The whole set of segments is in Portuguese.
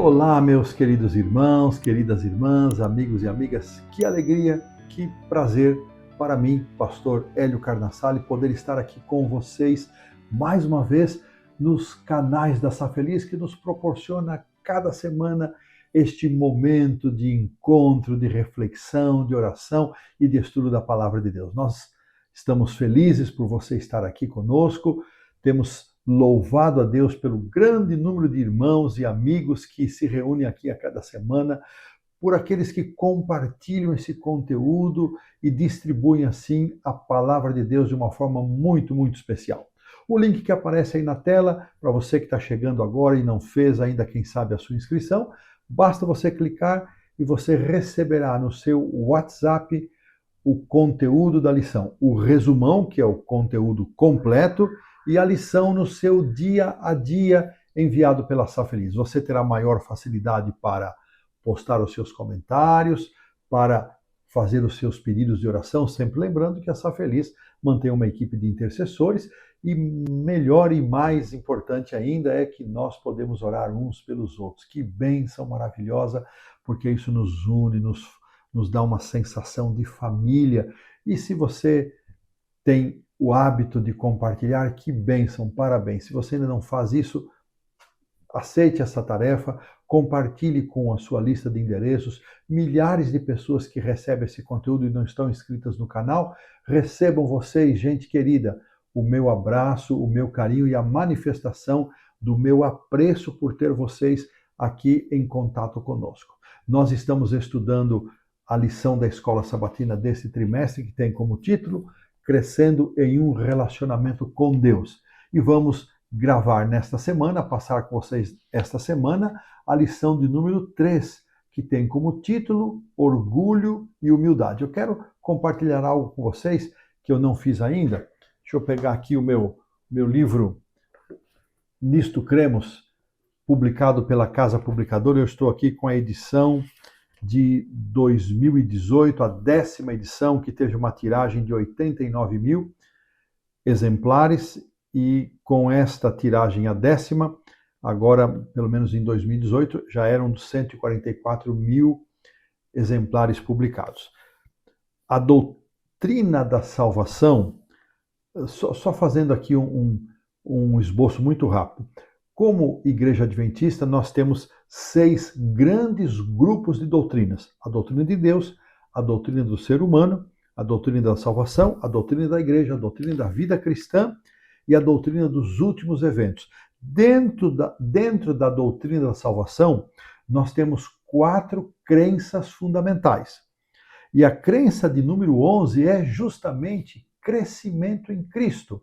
Olá, meus queridos irmãos, queridas irmãs, amigos e amigas. Que alegria, que prazer para mim, pastor Hélio Carnassale, poder estar aqui com vocês mais uma vez nos canais da Sá Feliz, que nos proporciona cada semana este momento de encontro, de reflexão, de oração e de estudo da Palavra de Deus. Nós estamos felizes por você estar aqui conosco, temos louvado a Deus pelo grande número de irmãos e amigos que se reúnem aqui a cada semana, por aqueles que compartilham esse conteúdo e distribuem assim a palavra de Deus de uma forma muito, muito especial. O link que aparece aí na tela, para você que está chegando agora e não fez ainda, quem sabe, a sua inscrição, basta você clicar e você receberá no seu WhatsApp o conteúdo da lição, o resumão, que é o conteúdo completo, e a lição no seu dia a dia enviado pela Sá Feliz. Você terá maior facilidade para postar os seus comentários, para fazer os seus pedidos de oração, sempre lembrando que a Sá Feliz mantém uma equipe de intercessores e melhor e mais importante ainda é que nós podemos orar uns pelos outros. Que bênção maravilhosa, porque isso nos une, nos dá uma sensação de família. E se você tem o hábito de compartilhar, que bênção, parabéns. Se você ainda não faz isso, aceite essa tarefa, compartilhe com a sua lista de endereços. Milhares de pessoas que recebem esse conteúdo e não estão inscritas no canal, recebam vocês, gente querida, o meu abraço, o meu carinho e a manifestação do meu apreço por ter vocês aqui em contato conosco. Nós estamos estudando a lição da Escola Sabatina desse trimestre, que tem como título Crescendo em um Relacionamento com Deus. E vamos gravar nesta semana, passar com vocês esta semana, a lição de número 3, que tem como título Orgulho e Humildade. Eu quero compartilhar algo com vocês que eu não fiz ainda. Deixa eu pegar aqui o meu livro Nisto Cremos, publicado pela Casa Publicadora. Eu estou aqui com a edição de 2018, a 10ª edição, que teve uma tiragem de 89 mil exemplares, e com esta tiragem, a 10ª, agora, pelo menos em 2018, já eram 144 mil exemplares publicados. A doutrina da salvação, só fazendo aqui um esboço muito rápido. Como Igreja Adventista, nós temos 6 grandes grupos de doutrinas. A doutrina de Deus, a doutrina do ser humano, a doutrina da salvação, a doutrina da igreja, a doutrina da vida cristã e a doutrina dos últimos eventos. Dentro da doutrina da salvação, nós temos 4 crenças fundamentais. E a crença de número 11 é justamente crescimento em Cristo.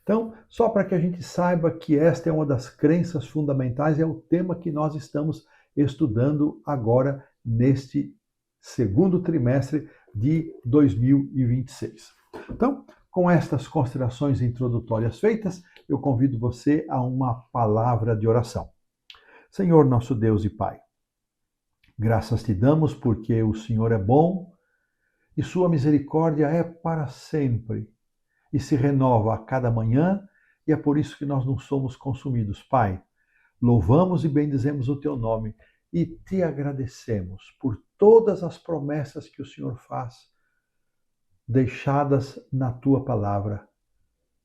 Então, só para que a gente saiba que esta é uma das crenças fundamentais, é o tema que nós estamos estudando agora neste segundo trimestre de 2026. Então, com estas considerações introdutórias feitas, eu convido você a uma palavra de oração. Senhor, nosso Deus e Pai, graças te damos porque o Senhor é bom e sua misericórdia é para sempre e se renova a cada manhã, e é por isso que nós não somos consumidos. Pai, louvamos e bendizemos o teu nome e te agradecemos por todas as promessas que o Senhor faz, deixadas na tua palavra.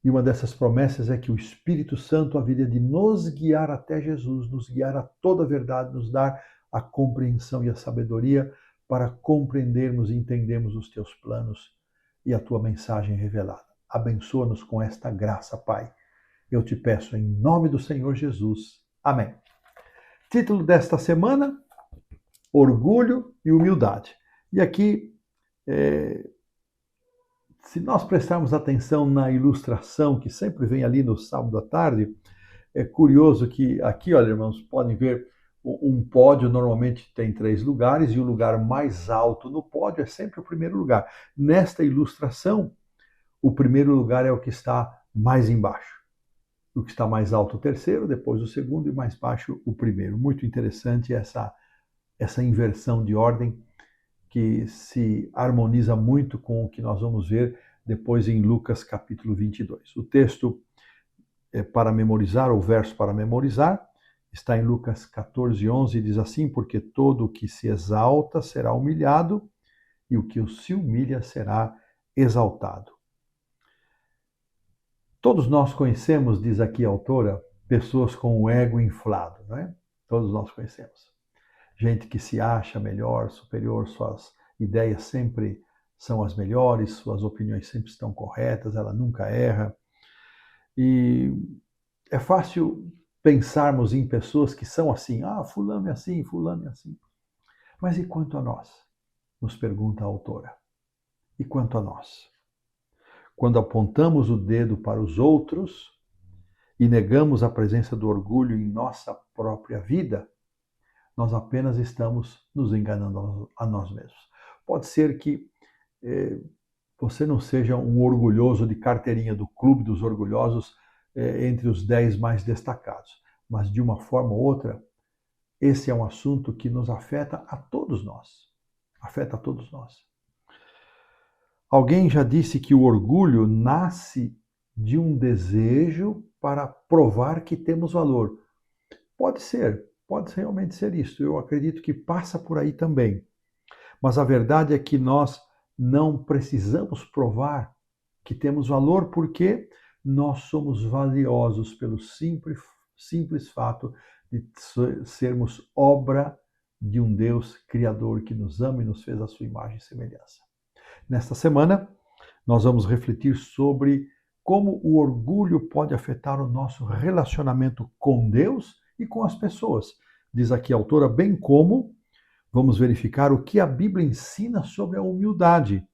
E uma dessas promessas é que o Espírito Santo haveria de nos guiar até Jesus, nos guiar a toda a verdade, nos dar a compreensão e a sabedoria para compreendermos e entendermos os teus planos e a tua mensagem revelada. Abençoa-nos com esta graça, Pai. Eu te peço em nome do Senhor Jesus. Amém. Título desta semana, Orgulho e Humildade. E aqui, se nós prestarmos atenção na ilustração que sempre vem ali no sábado à tarde, é curioso que aqui, olha, irmãos, podem ver um pódio, normalmente tem 3 lugares, e o lugar mais alto no pódio é sempre o primeiro lugar. Nesta ilustração, o primeiro lugar é o que está mais embaixo. O que está mais alto, o terceiro, depois o segundo e mais baixo, o primeiro. Muito interessante essa inversão de ordem que se harmoniza muito com o que nós vamos ver depois em Lucas capítulo 22. O texto para memorizar, o verso para memorizar, Está em Lucas 14:11 e diz assim: porque todo o que se exalta será humilhado, e o que se humilha será exaltado. Todos nós conhecemos, diz aqui a autora, pessoas com o ego inflado, não é? Todos nós conhecemos. Gente que se acha melhor, superior, suas ideias sempre são as melhores, suas opiniões sempre estão corretas, ela nunca erra. E é fácil pensarmos em pessoas que são assim, fulano é assim, fulano é assim. Mas e quanto a nós? Nos pergunta a autora. E quanto a nós? Quando apontamos o dedo para os outros e negamos a presença do orgulho em nossa própria vida, nós apenas estamos nos enganando a nós mesmos. Pode ser que você não seja um orgulhoso de carteirinha do clube dos orgulhosos entre os 10 mais destacados, mas de uma forma ou outra, esse é um assunto que nos afeta a todos nós. Afeta a todos nós. Alguém já disse que o orgulho nasce de um desejo para provar que temos valor. Pode realmente ser isso. Eu acredito que passa por aí também. Mas a verdade é que nós não precisamos provar que temos valor porque nós somos valiosos pelo simples fato de sermos obra de um Deus criador que nos ama e nos fez a sua imagem e semelhança. Nesta semana, nós vamos refletir sobre como o orgulho pode afetar o nosso relacionamento com Deus e com as pessoas. Diz aqui a autora, bem como vamos verificar o que a Bíblia ensina sobre a humildade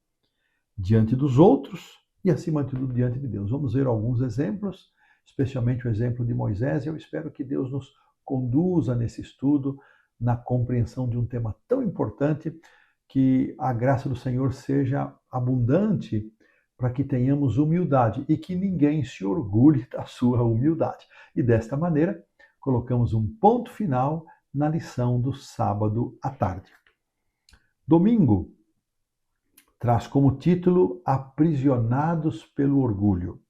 diante dos outros e, acima de tudo, diante de Deus. Vamos ver alguns exemplos, especialmente o exemplo de Moisés. Eu espero que Deus nos conduza nesse estudo, na compreensão de um tema tão importante, que a graça do Senhor seja abundante para que tenhamos humildade e que ninguém se orgulhe da sua humildade. E desta maneira, colocamos um ponto final na lição do sábado à tarde. Domingo traz como título Aprisionados pelo Orgulho.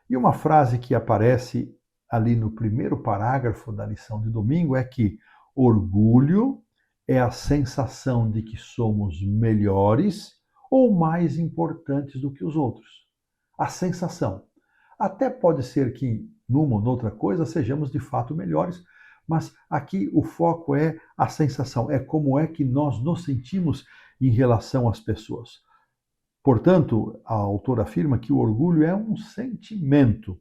E uma frase que aparece ali no primeiro parágrafo da lição de domingo é que orgulho é a sensação de que somos melhores ou mais importantes do que os outros. A sensação. Até pode ser que numa ou noutra coisa sejamos de fato melhores, mas aqui o foco é a sensação, é como é que nós nos sentimos em relação às pessoas. Portanto, a autora afirma que o orgulho é um sentimento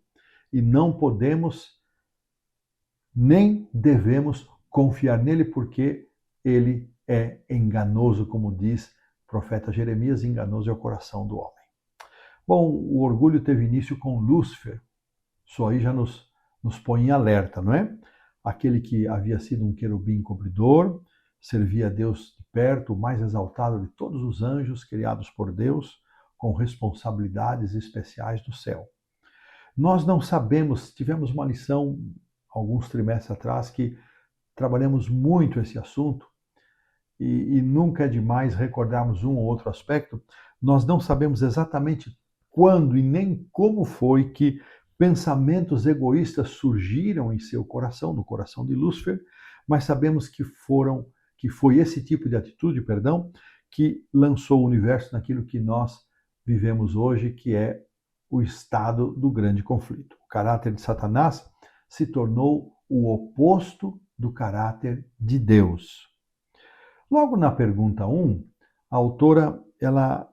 e não podemos nem devemos confiar nele porque ele é enganoso, como diz o profeta Jeremias, enganoso é o coração do homem. Bom, o orgulho teve início com Lúcifer, isso aí já nos põe em alerta, não é? Aquele que havia sido um querubim cobridor, servia a Deus de perto, o mais exaltado de todos os anjos criados por Deus, com responsabilidades especiais do céu. Nós não sabemos, tivemos uma lição alguns trimestres atrás que trabalhamos muito esse assunto e nunca é demais recordarmos um ou outro aspecto. Nós não sabemos exatamente quando e nem como foi que pensamentos egoístas surgiram em seu coração, no coração de Lúcifer, mas sabemos que foi esse tipo de atitude, que lançou o universo naquilo que nós vivemos hoje, que é o estado do grande conflito. O caráter de Satanás se tornou o oposto do caráter de Deus. Logo na pergunta 1, a autora ela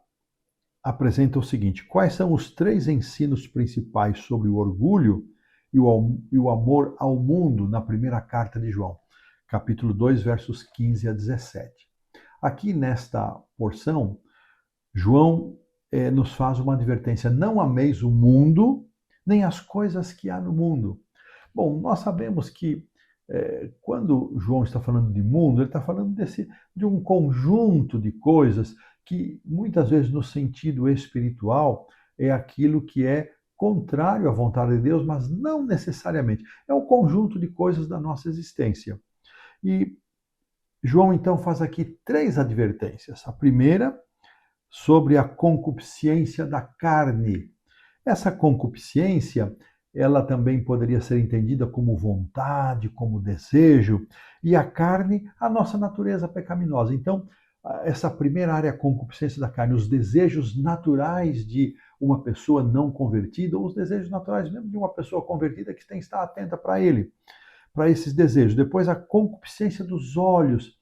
apresenta o seguinte: quais são os 3 ensinos principais sobre o orgulho e o amor ao mundo na primeira carta de João, capítulo 2, versos 15 a 17. Aqui nesta porção, João nos faz uma advertência: não ameis o mundo, nem as coisas que há no mundo. Bom, nós sabemos que quando João está falando de mundo, ele está falando de um conjunto de coisas que muitas vezes no sentido espiritual é aquilo que é contrário à vontade de Deus, mas não necessariamente. É um conjunto de coisas da nossa existência. E João então faz aqui 3 advertências. A primeira, sobre a concupiscência da carne. Essa concupiscência ela também poderia ser entendida como vontade, como desejo, e a carne, a nossa natureza pecaminosa. Então, essa primeira área, a concupiscência da carne, os desejos naturais de uma pessoa não convertida, ou os desejos naturais mesmo de uma pessoa convertida que tem que estar atenta para ele, para esses desejos. Depois, a concupiscência dos olhos.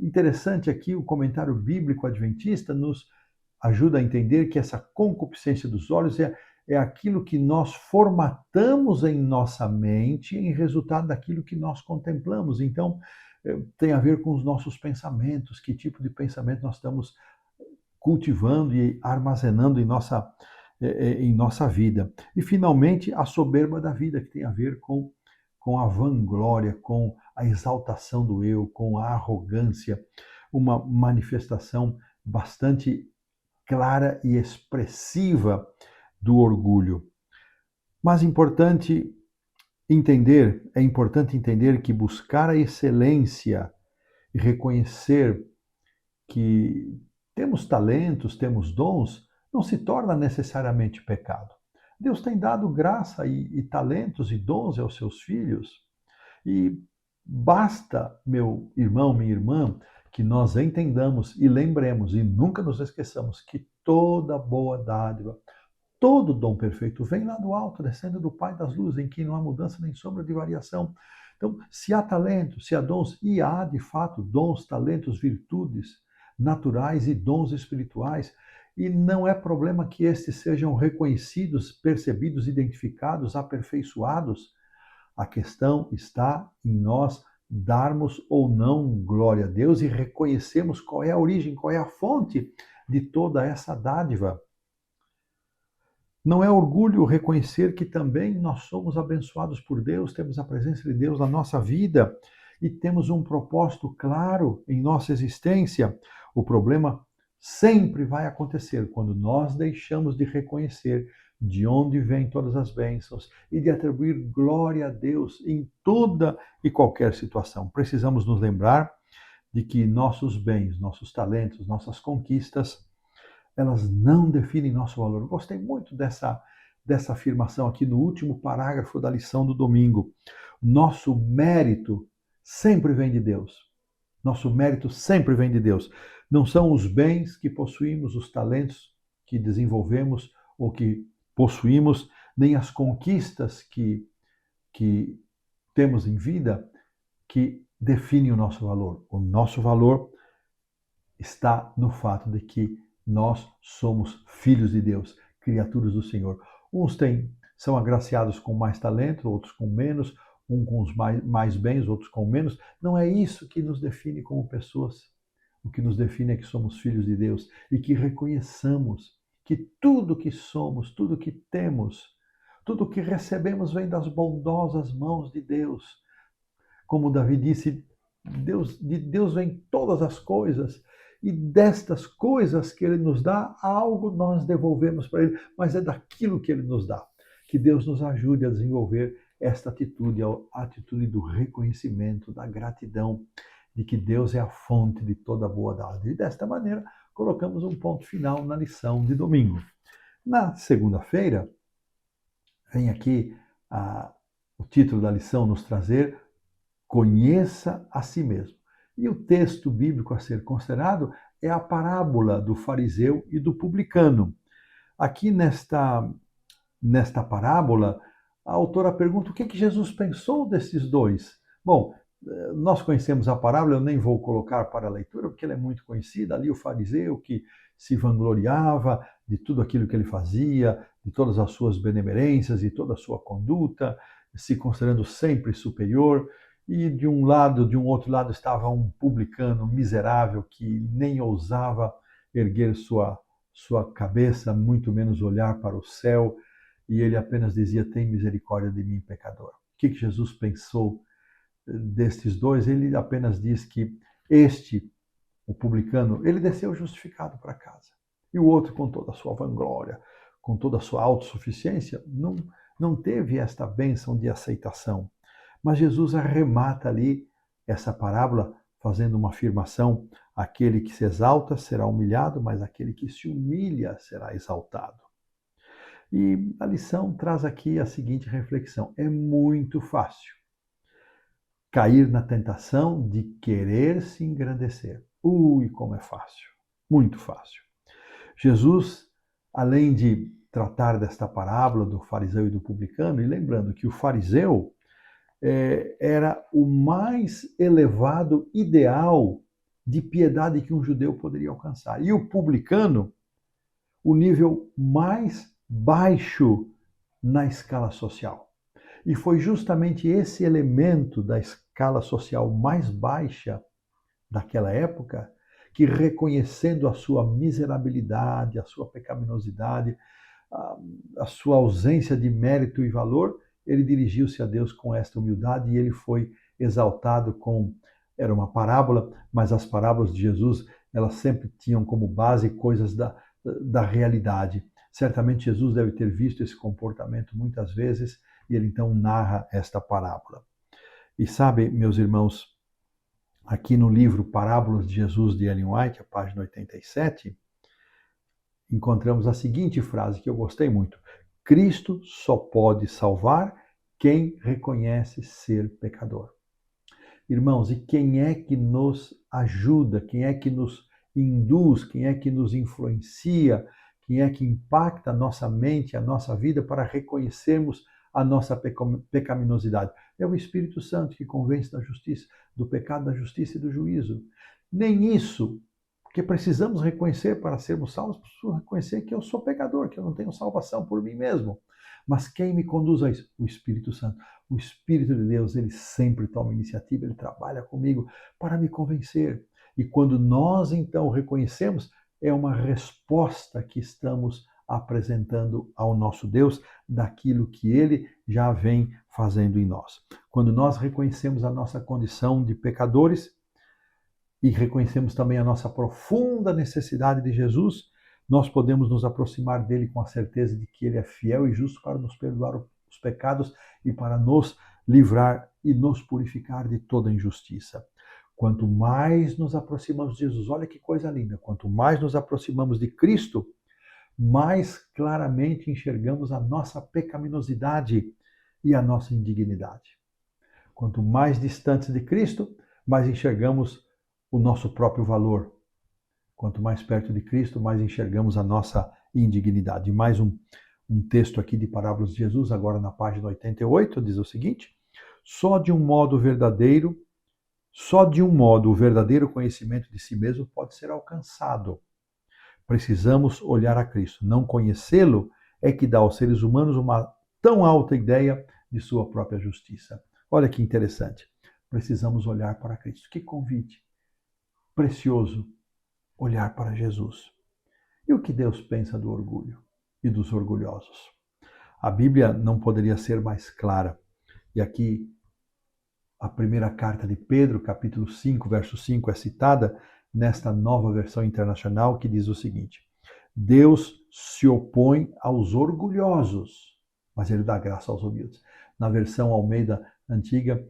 Interessante aqui, o comentário bíblico adventista nos ajuda a entender que essa concupiscência dos olhos é aquilo que nós formatamos em nossa mente em resultado daquilo que nós contemplamos. Então, tem a ver com os nossos pensamentos, que tipo de pensamento nós estamos cultivando e armazenando em nossa vida. E, finalmente, a soberba da vida, que tem a ver com a vanglória, com a exaltação do eu, com a arrogância, uma manifestação bastante clara e expressiva do orgulho. Mas é importante entender que buscar a excelência e reconhecer que temos talentos, temos dons, não se torna necessariamente pecado. Deus tem dado graça e talentos e dons aos seus filhos. E basta, meu irmão, minha irmã, que nós entendamos e lembremos e nunca nos esqueçamos que toda boa dádiva, todo dom perfeito vem lá do alto, descendo do Pai das luzes, em que não há mudança nem sombra de variação. Então, se há talentos, se há dons, e há de fato dons, talentos, virtudes naturais e dons espirituais, e não é problema que estes sejam reconhecidos, percebidos, identificados, aperfeiçoados. A questão está em nós darmos ou não glória a Deus e reconhecermos qual é a origem, qual é a fonte de toda essa dádiva. Não é orgulho reconhecer que também nós somos abençoados por Deus, temos a presença de Deus na nossa vida e temos um propósito claro em nossa existência. O problema sempre vai acontecer quando nós deixamos de reconhecer de onde vêm todas as bênçãos e de atribuir glória a Deus em toda e qualquer situação. Precisamos nos lembrar de que nossos bens, nossos talentos, nossas conquistas, elas não definem nosso valor. Eu gostei muito dessa afirmação aqui no último parágrafo da lição do domingo. Nosso mérito sempre vem de Deus. Nosso mérito sempre vem de Deus. Não são os bens que possuímos, os talentos que desenvolvemos ou que possuímos, nem as conquistas que temos em vida que definem o nosso valor. O nosso valor está no fato de que nós somos filhos de Deus, criaturas do Senhor. Uns são agraciados com mais talento, outros com menos, uns com os mais bens, outros com menos. Não é isso que nos define como pessoas. O que nos define é que somos filhos de Deus e que reconheçamos que tudo que somos, tudo que temos, tudo que recebemos vem das bondosas mãos de Deus. Como Davi disse, de Deus vem todas as coisas. E destas coisas que Ele nos dá, algo nós devolvemos para Ele, mas é daquilo que Ele nos dá. Que Deus nos ajude a desenvolver esta atitude, a atitude do reconhecimento, da gratidão, de que Deus é a fonte de toda boa dádiva. E desta maneira, colocamos um ponto final na lição de domingo. Na segunda-feira, vem aqui o título da lição nos trazer Conheça a si mesmo. E o texto bíblico a ser considerado é a parábola do fariseu e do publicano. Aqui nesta parábola, a autora pergunta o que Jesus pensou desses dois. Bom, nós conhecemos a parábola, eu nem vou colocar para a leitura, porque ela é muito conhecida. Ali o fariseu que se vangloriava de tudo aquilo que ele fazia, de todas as suas benemerências e toda a sua conduta, se considerando sempre superior. E de um outro lado estava um publicano miserável que nem ousava erguer sua cabeça, muito menos olhar para o céu, e ele apenas dizia: tem misericórdia de mim, pecador. O que Jesus pensou destes dois? Ele apenas diz que o publicano, ele desceu justificado para casa. E o outro, com toda a sua vanglória, com toda a sua autossuficiência, não teve esta bênção de aceitação. Mas Jesus arremata ali essa parábola fazendo uma afirmação: aquele que se exalta será humilhado, mas aquele que se humilha será exaltado. E a lição traz aqui a seguinte reflexão: é muito fácil cair na tentação de querer se engrandecer. Ui, como é fácil, muito fácil. Jesus, além de tratar desta parábola do fariseu e do publicano, e lembrando que o fariseu era o mais elevado ideal de piedade que um judeu poderia alcançar. E o publicano, o nível mais baixo na escala social. E foi justamente esse elemento da escala social mais baixa daquela época que, reconhecendo a sua miserabilidade, a sua pecaminosidade, a sua ausência de mérito e valor, ele dirigiu-se a Deus com esta humildade e ele foi exaltado com... Era uma parábola, mas as parábolas de Jesus, elas sempre tinham como base coisas da realidade. Certamente Jesus deve ter visto esse comportamento muitas vezes e ele então narra esta parábola. E sabe, meus irmãos, aqui no livro Parábolas de Jesus, de Ellen White, a página 87, encontramos a seguinte frase que eu gostei muito: Cristo só pode salvar quem reconhece ser pecador. Irmãos, e quem é que nos ajuda, quem é que nos induz, quem é que nos influencia, quem é que impacta a nossa mente, a nossa vida para reconhecermos a nossa pecaminosidade? É o Espírito Santo que convence da justiça, do pecado, da justiça e do juízo. Nem isso, porque precisamos reconhecer para sermos salvos, preciso reconhecer que eu sou pecador, que eu não tenho salvação por mim mesmo. Mas quem me conduz a isso? O Espírito Santo. O Espírito de Deus, ele sempre toma iniciativa, ele trabalha comigo para me convencer. E quando nós então reconhecemos, é uma resposta que estamos apresentando ao nosso Deus daquilo que ele já vem fazendo em nós. Quando nós reconhecemos a nossa condição de pecadores e reconhecemos também a nossa profunda necessidade de Jesus, nós podemos nos aproximar dele com a certeza de que ele é fiel e justo para nos perdoar os pecados e para nos livrar e nos purificar de toda injustiça. Quanto mais nos aproximamos de Jesus, olha que coisa linda, quanto mais nos aproximamos de Cristo, mais claramente enxergamos a nossa pecaminosidade e a nossa indignidade. Quanto mais distantes de Cristo, mais enxergamos o nosso próprio valor. Quanto mais perto de Cristo, mais enxergamos a nossa indignidade. Mais um texto aqui de Parábolas de Jesus, agora na página 88, diz o seguinte: só de um modo o verdadeiro conhecimento de si mesmo pode ser alcançado. Precisamos olhar a Cristo. Não conhecê-lo é que dá aos seres humanos uma tão alta ideia de sua própria justiça. Olha que interessante. Precisamos olhar para Cristo. Que convite precioso olhar para Jesus. E o que Deus pensa do orgulho e dos orgulhosos? A Bíblia não poderia ser mais clara. E aqui a primeira carta de Pedro, capítulo 5, verso 5, é citada nesta nova versão internacional que diz o seguinte: Deus se opõe aos orgulhosos, mas ele dá graça aos humildes. Na versão Almeida antiga,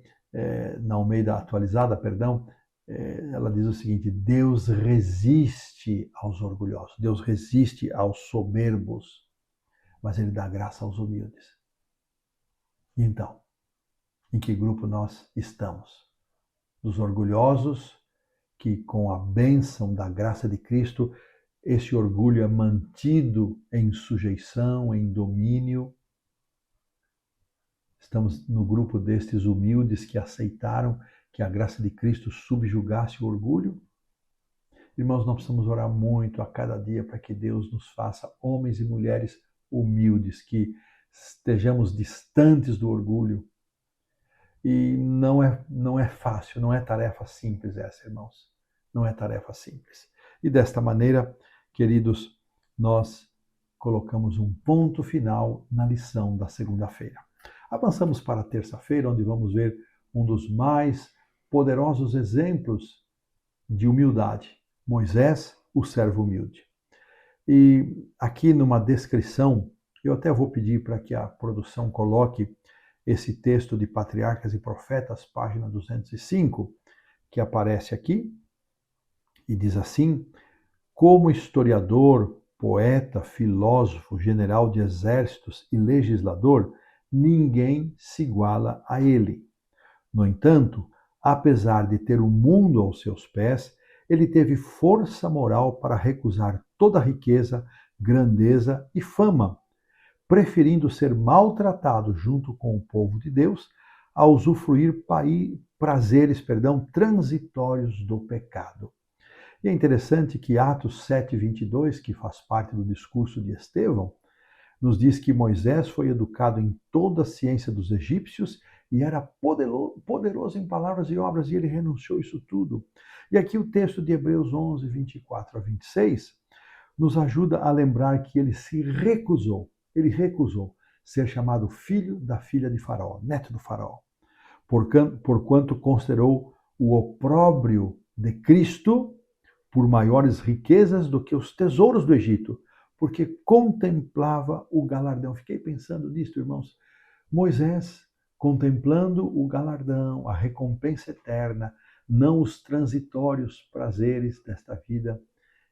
na Almeida atualizada, perdão, ela diz o seguinte: Deus resiste aos orgulhosos, Deus resiste aos soberbos, mas ele dá graça aos humildes. E então, em que grupo nós estamos? Dos orgulhosos, que com a bênção da graça de Cristo, esse orgulho é mantido em sujeição, em domínio. Estamos no grupo destes humildes que aceitaram que a graça de Cristo subjugasse o orgulho? Irmãos, nós precisamos orar muito a cada dia para que Deus nos faça homens e mulheres humildes, que estejamos distantes do orgulho. E não é fácil, não é tarefa simples essa, irmãos. Não é tarefa simples. E desta maneira, queridos, nós colocamos um ponto final na lição da segunda-feira. Avançamos para a terça-feira, onde vamos ver um dos mais poderosos exemplos de humildade. Moisés, o servo humilde. E aqui numa descrição, eu até vou pedir para que a produção coloque esse texto de Patriarcas e Profetas, página 205, que aparece aqui, e diz assim: como historiador poeta, filósofo, general de exércitos e legislador, ninguém se iguala a ele. No entanto, apesar de ter o mundo aos seus pés, ele teve força moral para recusar toda riqueza, grandeza e fama, preferindo ser maltratado junto com o povo de Deus a usufruir prazeres, transitórios do pecado. E é interessante que Atos 7:22, que faz parte do discurso de Estevão, nos diz que Moisés foi educado em toda a ciência dos egípcios e era poderoso em palavras e obras, e ele renunciou isso tudo. E aqui o texto de Hebreus 11:24-26, nos ajuda a lembrar que ele recusou ser chamado filho da filha de Faraó, neto do Faraó, porquanto considerou o opróbrio de Cristo por maiores riquezas do que os tesouros do Egito, porque contemplava o galardão. Fiquei pensando nisso, irmãos. Moisés, contemplando o galardão, a recompensa eterna, não os transitórios prazeres desta vida,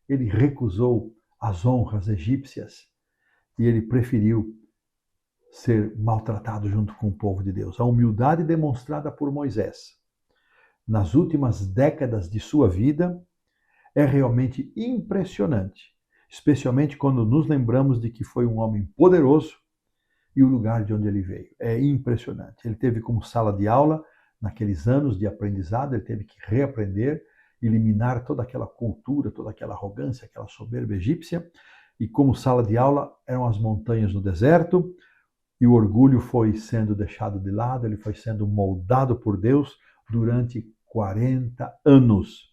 ele recusou as honras egípcias e ele preferiu ser maltratado junto com o povo de Deus. A humildade demonstrada por Moisés nas últimas décadas de sua vida é realmente impressionante, especialmente quando nos lembramos de que foi um homem poderoso e o lugar de onde ele veio. É impressionante. Ele teve como sala de aula, naqueles anos de aprendizado, ele teve que reaprender, eliminar toda aquela cultura, toda aquela arrogância, aquela soberba egípcia, e como sala de aula eram as montanhas no deserto, e o orgulho foi sendo deixado de lado, ele foi sendo moldado por Deus durante 40 anos.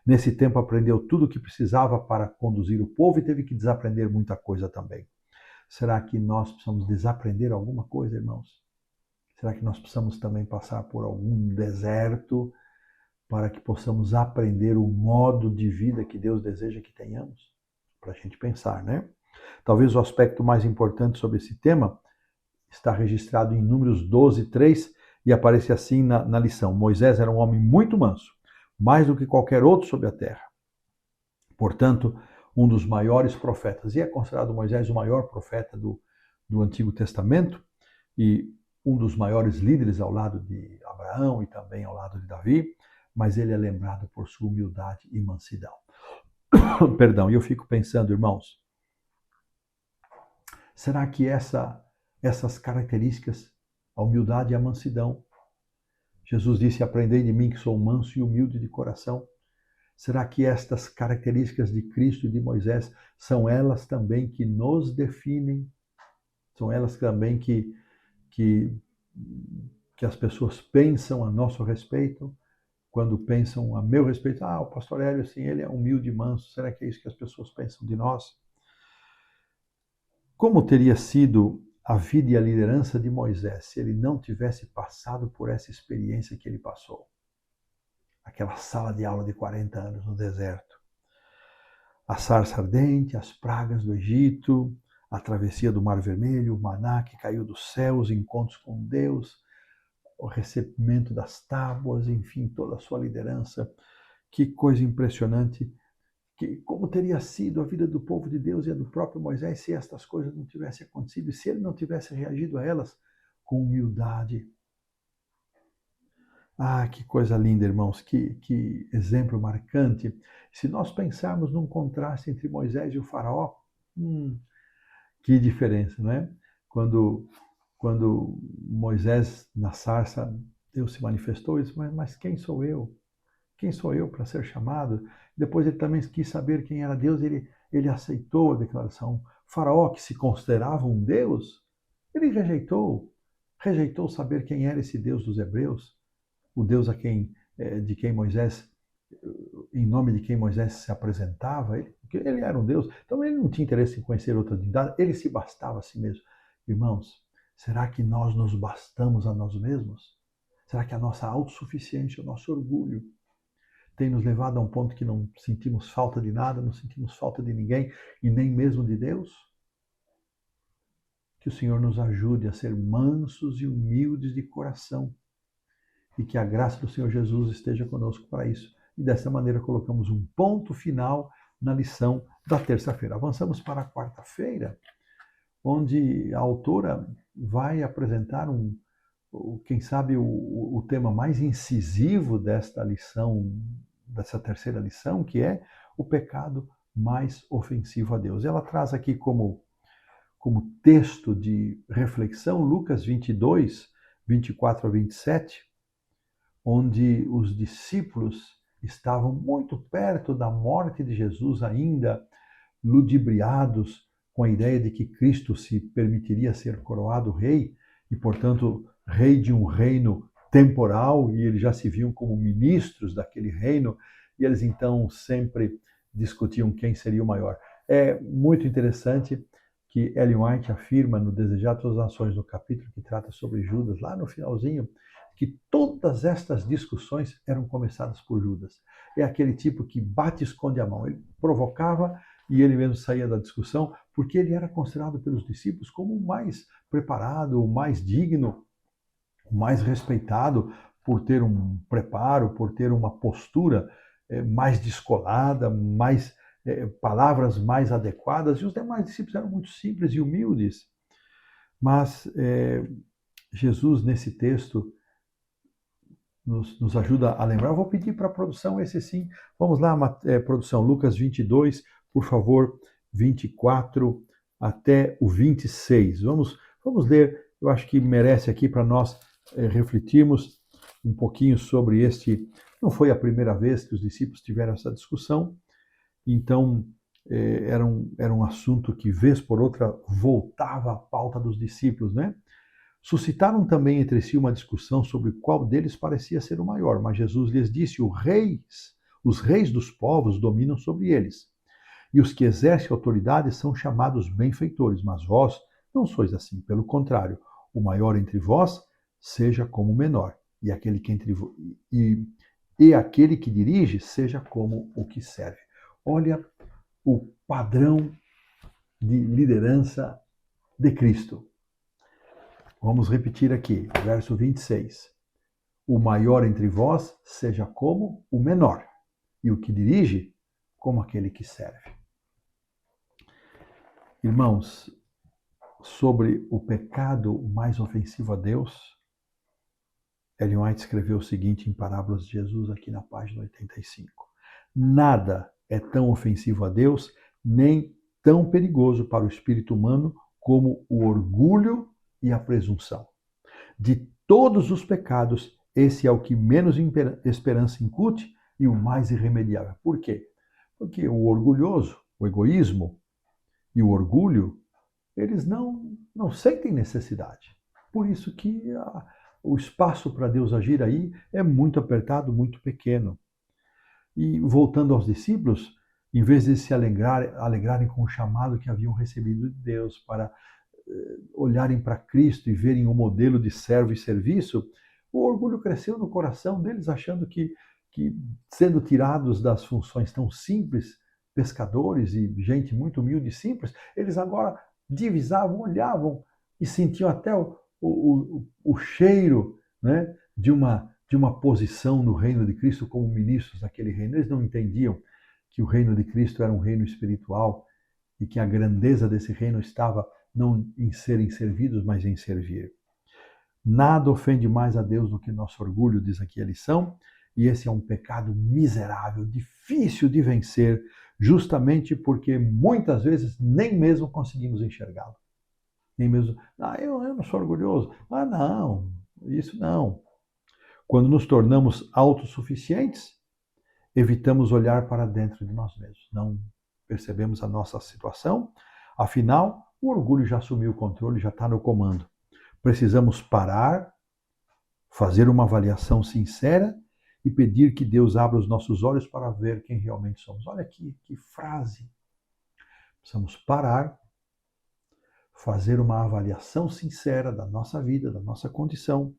Nesse tempo aprendeu tudo o que precisava para conduzir o povo e teve que desaprender muita coisa também. Será que nós precisamos desaprender alguma coisa, irmãos? Será que nós precisamos também passar por algum deserto para que possamos aprender o modo de vida que Deus deseja que tenhamos? Para a gente pensar, né? Talvez o aspecto mais importante sobre esse tema está registrado em Números 12:3 e aparece assim na lição. Moisés era um homem muito manso, mais do que qualquer outro sobre a terra. Portanto, um dos maiores profetas, e é considerado Moisés o maior profeta do Antigo Testamento, e um dos maiores líderes ao lado de Abraão e também ao lado de Davi, mas ele é lembrado por sua humildade e mansidão. Perdão, e eu fico pensando, irmãos, será que essas características, a humildade e a mansidão, Jesus disse, aprendei de mim que sou manso e humilde de coração. Será que estas características de Cristo e de Moisés são elas também que nos definem? São elas também que as pessoas pensam a nosso respeito? Quando pensam a meu respeito, o pastor Hélio, assim, ele é humilde e manso. Será que é isso que as pessoas pensam de nós? Como teria sido a vida e a liderança de Moisés se ele não tivesse passado por essa experiência que ele passou? Aquela sala de aula de 40 anos no deserto. A sarça ardente, as pragas do Egito, a travessia do Mar Vermelho, o maná que caiu dos céus, encontros com Deus, o recebimento das tábuas, enfim, toda a sua liderança. Que coisa impressionante. Como teria sido a vida do povo de Deus e a do próprio Moisés se estas coisas não tivessem acontecido e se ele não tivesse reagido a elas com humildade. Que coisa linda, irmãos, que exemplo marcante. Se nós pensarmos num contraste entre Moisés e o faraó, que diferença, não é? Quando Moisés, na sarça, Deus se manifestou e disse, mas quem sou eu? Quem sou eu para ser chamado? Depois ele também quis saber quem era Deus, ele aceitou a declaração. O faraó, que se considerava um Deus, ele rejeitou saber quem era esse Deus dos hebreus, o Deus de quem Moisés, em nome de quem Moisés se apresentava, ele era um Deus, então ele não tinha interesse em conhecer outra divindade, ele se bastava a si mesmo. Irmãos, será que nós nos bastamos a nós mesmos? Será que a nossa autossuficiência, o nosso orgulho, tem nos levado a um ponto que não sentimos falta de nada, não sentimos falta de ninguém e nem mesmo de Deus? Que o Senhor nos ajude a ser mansos e humildes de coração e que a graça do Senhor Jesus esteja conosco para isso. E dessa maneira colocamos um ponto final na lição da terça-feira. Avançamos para a quarta-feira, onde a autora vai apresentar quem sabe, o tema mais incisivo desta lição, dessa terceira lição, que é o pecado mais ofensivo a Deus. Ela traz aqui como texto de reflexão Lucas 22, 24 a 27, onde os discípulos estavam muito perto da morte de Jesus, ainda ludibriados com a ideia de que Cristo se permitiria ser coroado rei e, portanto, rei de um reino temporal, e eles já se viam como ministros daquele reino, e eles então sempre discutiam quem seria o maior. É muito interessante que Ellen White afirma no Desejar Todas as Nações, no capítulo que trata sobre Judas, lá no finalzinho, que todas estas discussões eram começadas por Judas. É aquele tipo que bate e esconde a mão. Ele provocava e ele mesmo saía da discussão, porque ele era considerado pelos discípulos como o mais preparado, o mais digno, o mais respeitado, por ter um preparo, por ter uma postura mais descolada, mais palavras mais adequadas, e os demais discípulos eram muito simples e humildes. Mas Jesus, nesse texto, nos ajuda a lembrar. Eu vou pedir para a produção esse sim. Vamos lá, produção, Lucas 22, por favor, 24 até o 26. Vamos ler, eu acho que merece aqui para nós refletirmos um pouquinho sobre este. Não foi a primeira vez que os discípulos tiveram essa discussão, então era um assunto que, vez por outra, voltava à pauta dos discípulos, né? Suscitaram também entre si uma discussão sobre qual deles parecia ser o maior, mas Jesus lhes disse: os reis dos povos dominam sobre eles, e os que exercem autoridade são chamados benfeitores, mas vós não sois assim, pelo contrário, o maior entre vós seja como o menor, e aquele que aquele que dirige seja como o que serve. Olha o padrão de liderança de Cristo. Vamos repetir aqui, verso 26. O maior entre vós seja como o menor, e o que dirige, como aquele que serve. Irmãos, sobre o pecado mais ofensivo a Deus, Ellen White escreveu o seguinte em Parábolas de Jesus, aqui na página 85. Nada é tão ofensivo a Deus, nem tão perigoso para o espírito humano como o orgulho e a presunção. De todos os pecados, esse é o que menos esperança incute e o mais irremediável. Por quê? Porque o orgulhoso, o egoísmo e o orgulho, eles não sentem necessidade. Por isso que o espaço para Deus agir aí é muito apertado, muito pequeno. E voltando aos discípulos, em vez de se alegrarem com o chamado que haviam recebido de Deus para olharem para Cristo e verem o modelo de servo e serviço, o orgulho cresceu no coração deles, achando que sendo tirados das funções tão simples, pescadores e gente muito humilde e simples, eles agora divisavam, olhavam e sentiam até o cheiro, né, de uma posição no reino de Cristo como ministros daquele reino. Eles não entendiam que o reino de Cristo era um reino espiritual e que a grandeza desse reino estava não em serem servidos, mas em servir. Nada ofende mais a Deus do que nosso orgulho, diz aqui a lição, e esse é um pecado miserável, difícil de vencer, justamente porque muitas vezes nem mesmo conseguimos enxergá-lo. Nem mesmo, eu não sou orgulhoso. Não, isso não. Quando nos tornamos autossuficientes, evitamos olhar para dentro de nós mesmos. Não percebemos a nossa situação, afinal, o orgulho já assumiu o controle, já está no comando. Precisamos parar, fazer uma avaliação sincera e pedir que Deus abra os nossos olhos para ver quem realmente somos. Olha aqui, que frase. Precisamos parar, fazer uma avaliação sincera da nossa vida, da nossa condição.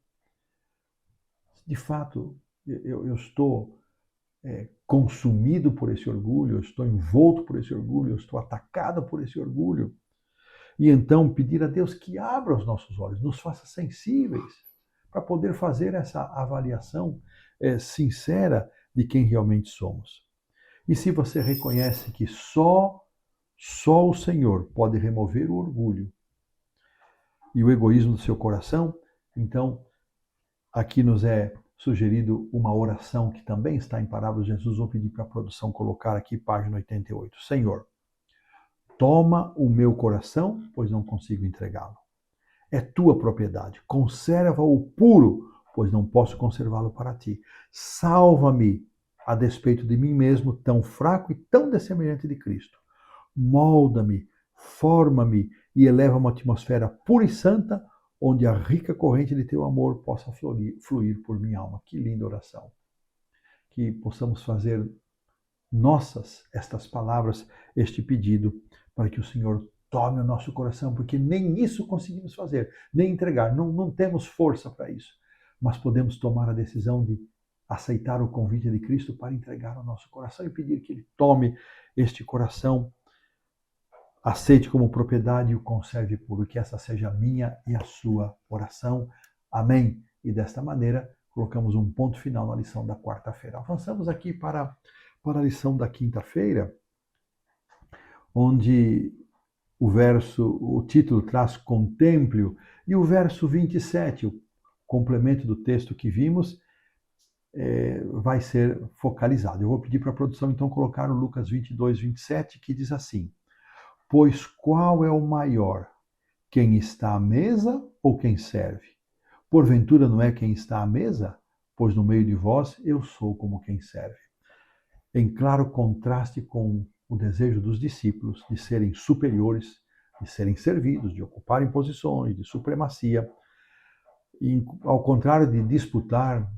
De fato, eu estou consumido por esse orgulho, eu estou envolto por esse orgulho, eu estou atacado por esse orgulho. E então pedir a Deus que abra os nossos olhos, nos faça sensíveis para poder fazer essa avaliação sincera de quem realmente somos. E se você reconhece que só o Senhor pode remover o orgulho e o egoísmo do seu coração, então aqui nos é sugerido uma oração que também está em Parábolas de Jesus. Vou pedir para a produção colocar aqui, página 88. Senhor, toma o meu coração, pois não consigo entregá-lo. É tua propriedade. Conserva-o puro, pois não posso conservá-lo para ti. Salva-me a despeito de mim mesmo, tão fraco e tão dessemelhante de Cristo. Molda-me, forma-me e eleva uma atmosfera pura e santa, onde a rica corrente de teu amor possa fluir por minha alma. Que linda oração. Que possamos fazer nossas estas palavras, este pedido, para que o Senhor tome o nosso coração, porque nem isso conseguimos fazer, nem entregar, não temos força para isso. Mas podemos tomar a decisão de aceitar o convite de Cristo para entregar o nosso coração e pedir que Ele tome este coração, aceite como propriedade e o conserve puro. Que essa seja a minha e a sua oração. Amém. E desta maneira, colocamos um ponto final na lição da quarta-feira. Avançamos aqui para a lição da quinta-feira, onde o título traz contemple-o, e o verso 27, o complemento do texto que vimos, vai ser focalizado. Eu vou pedir para a produção então colocar o Lucas 22, 27, que diz assim: pois qual é o maior, quem está à mesa ou quem serve? Porventura não é quem está à mesa? Pois no meio de vós eu sou como quem serve. Em claro contraste com o desejo dos discípulos de serem superiores, de serem servidos, de ocuparem posições, de supremacia, e, ao contrário de disputar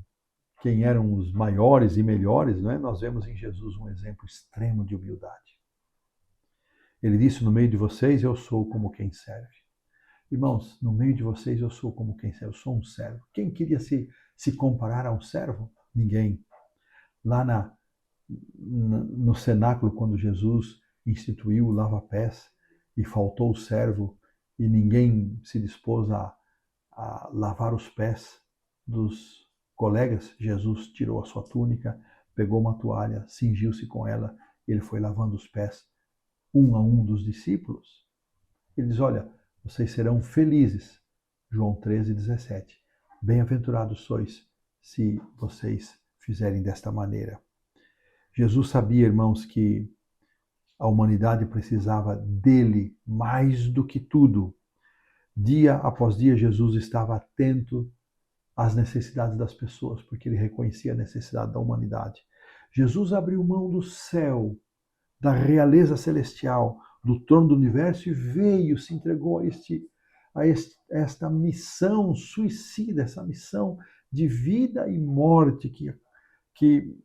quem eram os maiores e melhores, não é? Nós vemos em Jesus um exemplo extremo de humildade. Ele disse: no meio de vocês eu sou como quem serve. Irmãos, no meio de vocês eu sou como quem serve, eu sou um servo. Quem queria se comparar a um servo? Ninguém. Lá no cenáculo, quando Jesus instituiu o lava-pés e faltou o servo e ninguém se dispôs a lavar os pés dos colegas, Jesus tirou a sua túnica, pegou uma toalha, cingiu-se com ela e ele foi lavando os pés um a um dos discípulos. Ele diz: olha, vocês serão felizes. João 13, 17. Bem-aventurados sois se vocês fizerem desta maneira. Jesus sabia, irmãos, que a humanidade precisava dele mais do que tudo. Dia após dia, Jesus estava atento às necessidades das pessoas, porque ele reconhecia a necessidade da humanidade. Jesus abriu mão do céu, da realeza celestial, do trono do universo e veio, se entregou a esta missão suicida, essa missão de vida e morte que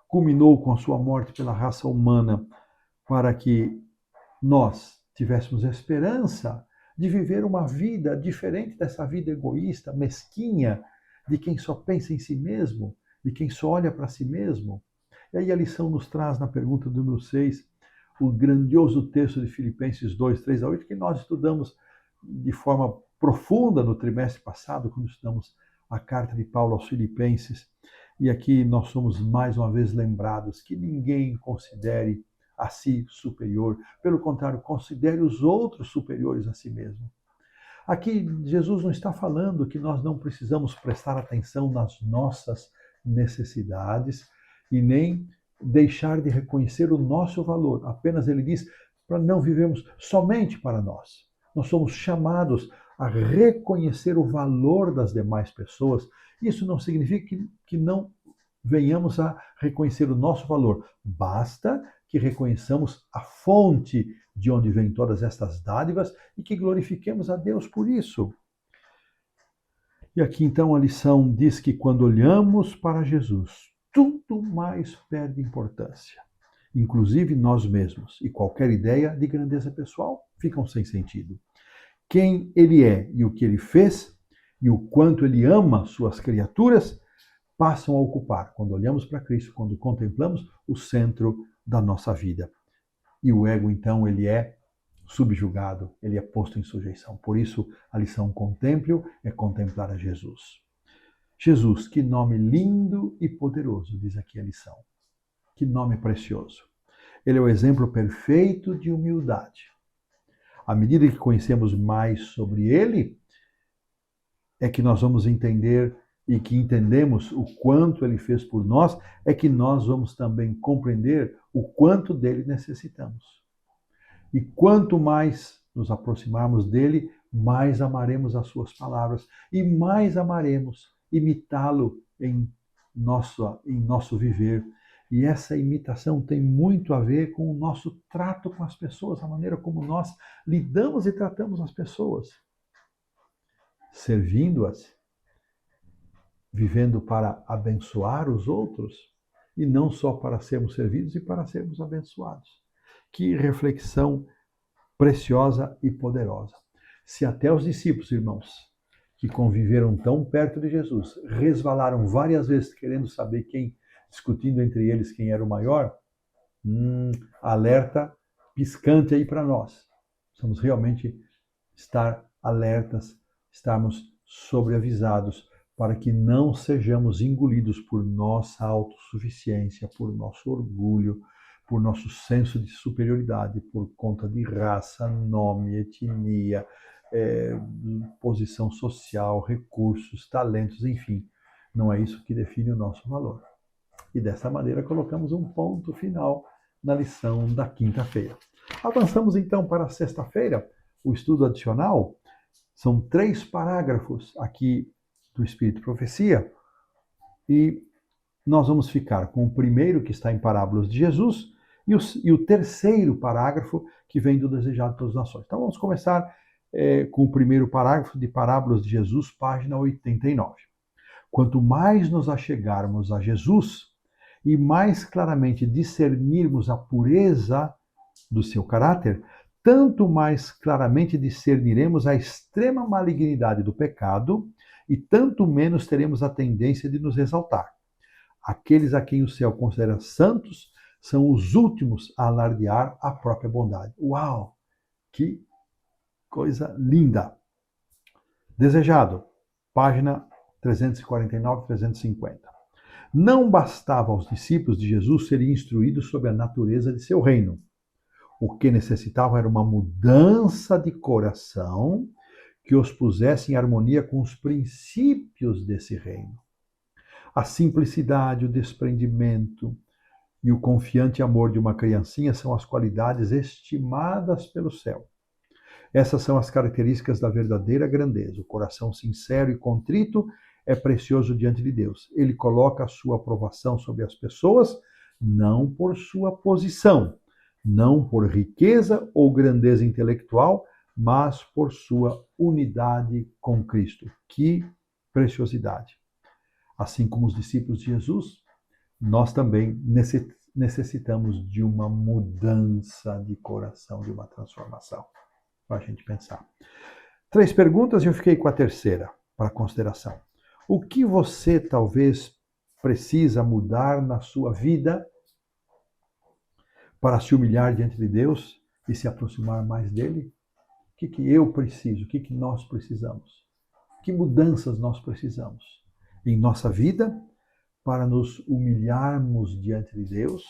culminou com a sua morte pela raça humana, para que nós tivéssemos esperança de viver uma vida diferente dessa vida egoísta, mesquinha, de quem só pensa em si mesmo, de quem só olha para si mesmo. E aí a lição nos traz, na pergunta número 6, o grandioso texto de Filipenses 2, 3 a 8, que nós estudamos de forma profunda no trimestre passado, quando estudamos a carta de Paulo aos Filipenses. E aqui nós somos mais uma vez lembrados que ninguém considere a si superior. Pelo contrário, considere os outros superiores a si mesmo. Aqui Jesus não está falando que nós não precisamos prestar atenção nas nossas necessidades e nem deixar de reconhecer o nosso valor. Apenas ele diz para não vivermos somente para nós. Nós somos chamados a reconhecer o valor das demais pessoas. Isso não significa que não venhamos a reconhecer o nosso valor. Basta que reconheçamos a fonte de onde vêm todas estas dádivas e que glorifiquemos a Deus por isso. E aqui então a lição diz que quando olhamos para Jesus, tudo mais perde importância, inclusive nós mesmos, e qualquer ideia de grandeza pessoal ficam sem sentido. Quem ele é e o que ele fez, e o quanto ele ama suas criaturas, passam a ocupar, quando olhamos para Cristo, quando contemplamos, o centro da nossa vida. E o ego, então, ele é subjugado, ele é posto em sujeição. Por isso, a lição contemple-o é contemplar a Jesus. Jesus, que nome lindo e poderoso, diz aqui a lição. Que nome precioso. Ele é o exemplo perfeito de humildade. À medida que conhecemos mais sobre ele, é que nós vamos entender e que entendemos o quanto ele fez por nós, é que nós vamos também compreender o quanto dele necessitamos. E quanto mais nos aproximarmos dele, mais amaremos as suas palavras e mais amaremos imitá-lo em nosso viver. E essa imitação tem muito a ver com o nosso trato com as pessoas, a maneira como nós lidamos e tratamos as pessoas, servindo-as, vivendo para abençoar os outros e não só para sermos servidos e para sermos abençoados. Que reflexão preciosa e poderosa. Se até os discípulos, irmãos, que conviveram tão perto de Jesus, resvalaram várias vezes querendo saber discutindo entre eles quem era o maior, alerta piscante aí para nós. Precisamos realmente estar alertas, estarmos sobreavisados para que não sejamos engolidos por nossa autossuficiência, por nosso orgulho, por nosso senso de superioridade, por conta de raça, nome, etnia, posição social, recursos, talentos, enfim. Não é isso que define o nosso valor. E dessa maneira colocamos um ponto final na lição da quinta-feira. Avançamos então para a sexta-feira, o estudo adicional. São 3 parágrafos aqui do Espírito Profecia, e nós vamos ficar com o primeiro, que está em Parábolas de Jesus, e o terceiro parágrafo, que vem do Desejado de Todas as Nações. Então vamos começar com o primeiro parágrafo de Parábolas de Jesus, página 89. Quanto mais nos achegarmos a Jesus e mais claramente discernirmos a pureza do seu caráter, tanto mais claramente discerniremos a extrema malignidade do pecado e tanto menos teremos a tendência de nos exaltar. Aqueles a quem o céu considera santos são os últimos a alardear a própria bondade. Uau! Que coisa linda! Desejado, página 349 e 350. Não bastava aos discípulos de Jesus serem instruídos sobre a natureza de seu reino. O que necessitavam era uma mudança de coração que os pusesse em harmonia com os princípios desse reino. A simplicidade, o desprendimento e o confiante amor de uma criancinha são as qualidades estimadas pelo céu. Essas são as características da verdadeira grandeza. O coração sincero e contrito é precioso diante de Deus. Ele coloca a sua aprovação sobre as pessoas, não por sua posição, não por riqueza ou grandeza intelectual, mas por sua unidade com Cristo. Que preciosidade! Assim como os discípulos de Jesus, nós também necessitamos de uma mudança de coração, de uma transformação, para a gente pensar. 3 perguntas e eu fiquei com a terceira para consideração. O que você talvez precisa mudar na sua vida para se humilhar diante de Deus e se aproximar mais dele? O que eu preciso? O que nós precisamos? Que mudanças nós precisamos em nossa vida para nos humilharmos diante de Deus,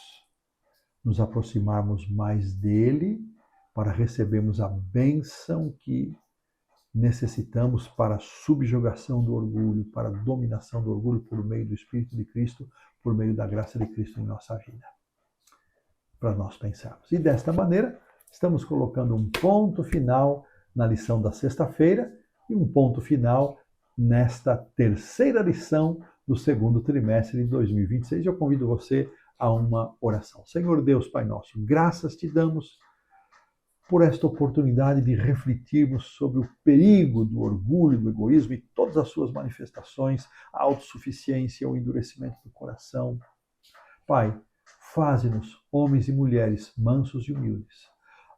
nos aproximarmos mais dele, para recebermos a bênção que necessitamos para a subjugação do orgulho, para a dominação do orgulho por meio do Espírito de Cristo, por meio da graça de Cristo em nossa vida. Para nós pensarmos. E desta maneira, estamos colocando um ponto final na lição da sexta-feira e um ponto final nesta terceira lição do segundo trimestre de 2026. Eu convido você a uma oração. Senhor Deus, Pai nosso, graças te damos por esta oportunidade de refletirmos sobre o perigo do orgulho, do egoísmo e todas as suas manifestações, a autossuficiência, o endurecimento do coração. Pai, faze-nos homens e mulheres mansos e humildes.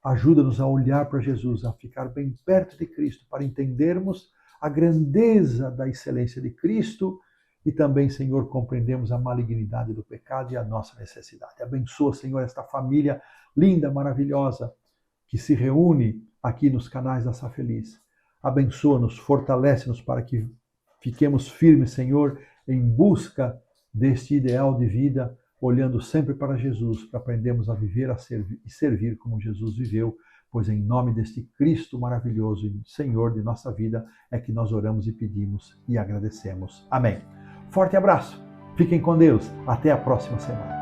Ajuda-nos a olhar para Jesus, a ficar bem perto de Cristo, para entendermos a grandeza da excelência de Cristo e também, Senhor, compreendemos a malignidade do pecado e a nossa necessidade. Abençoa, Senhor, esta família linda, maravilhosa, que se reúne aqui nos canais da Sá Feliz. Abençoa-nos, fortalece-nos para que fiquemos firmes, Senhor, em busca deste ideal de vida, olhando sempre para Jesus, para aprendermos a viver e servir como Jesus viveu, pois em nome deste Cristo maravilhoso e Senhor de nossa vida é que nós oramos e pedimos e agradecemos. Amém. Forte abraço, fiquem com Deus, até a próxima semana.